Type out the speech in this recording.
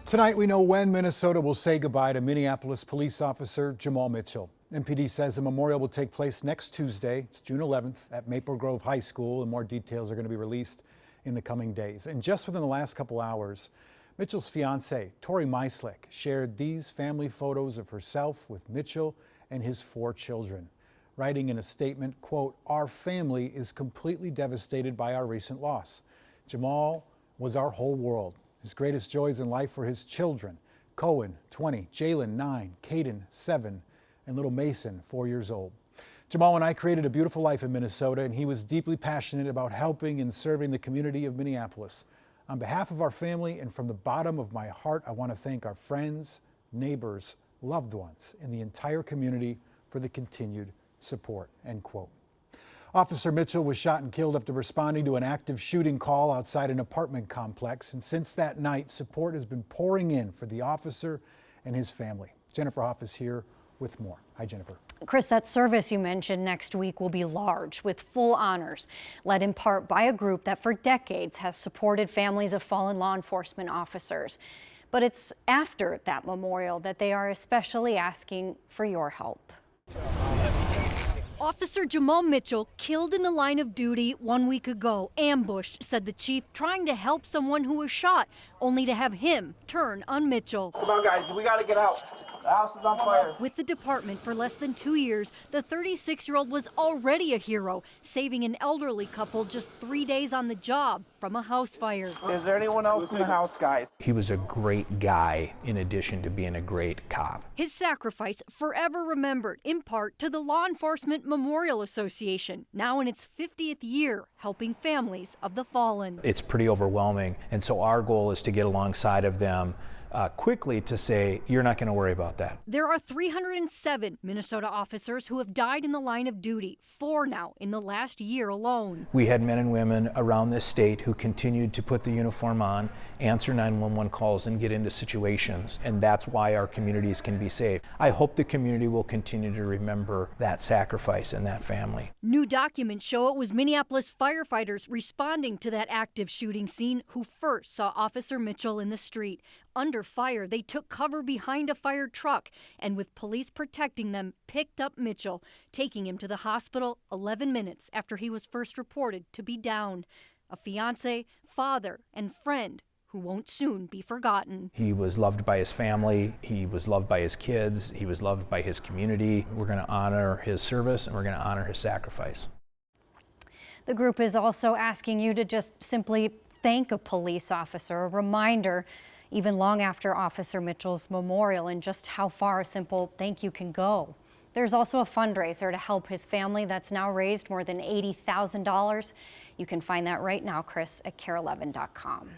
Tonight, we know when Minnesota will say goodbye to Minneapolis police officer Jamal Mitchell. MPD says the memorial will take place next Tuesday. It's June 11th at Maple Grove High School, and more details are going to be released in the coming days. And just within the last couple hours, Mitchell's fiancee, Tori Meislick, shared these family photos of herself with Mitchell and his 4 children, writing in a statement, quote, "Our family is completely devastated by our recent loss. Jamal was our whole world. His greatest joys in life were his children, Cohen, 20, Jalen, 9, Caden, 7, and little Mason, 4 years old. Jamal and I created a beautiful life in Minnesota, and he was deeply passionate about helping and serving the community of Minneapolis. On behalf of our family and from the bottom of my heart, I want to thank our friends, neighbors, loved ones, and the entire community for the continued support," end quote. Officer Mitchell was shot and killed after responding to an active shooting call outside an apartment complex. And since that night, support has been pouring in for the officer and his family. Jennifer Hoff is here with more. Hi, Jennifer. Chris, that service you mentioned next week will be large with full honors, led in part by a group that for decades has supported families of fallen law enforcement officers. But it's after that memorial that they are especially asking for your help. Officer Jamal Mitchell killed in the line of duty 1 week ago, ambushed, said the chief, trying to help someone who was shot, only to have him turn on Mitchell. Come on, guys, we gotta get out. The house is on fire. With the department for less than 2 years, the 36-year-old was already a hero, saving an elderly couple just 3 days on the job from a house fire. Is there anyone else in the house, guys? He was a great guy in addition to being a great cop. His sacrifice forever remembered, in part to the Law Enforcement Memorial Association, now in its 50th year, helping families of the fallen. It's pretty overwhelming, and so our goal is to get alongside of them quickly to say, you're not going to worry about that. There are 307 Minnesota officers who have died in the line of duty, 4 now in the last year alone. We had men and women around this state who continued to put the uniform on, answer 911 calls, and get into situations, and that's why our communities can be safe. I hope the community will continue to remember that sacrifice and that family. New documents show it was Minneapolis firefighters responding to that active shooting scene who first saw Officer Mitchell in the street. Under fire, they took cover behind a fire truck and, with police protecting them, picked up Mitchell, taking him to the hospital 11 minutes after he was first reported to be down. A fiancé, father, and friend who won't soon be forgotten. He was loved by his family, he was loved by his kids, he was loved by his community. We're going to honor his service and we're going to honor his sacrifice. The group is also asking you to just simply thank a police officer, a reminder even long after Officer Mitchell's memorial, and just how far a simple thank you can go. There's also a fundraiser to help his family that's now raised more than $80,000. You can find that right now, Chris, at KARE11.com.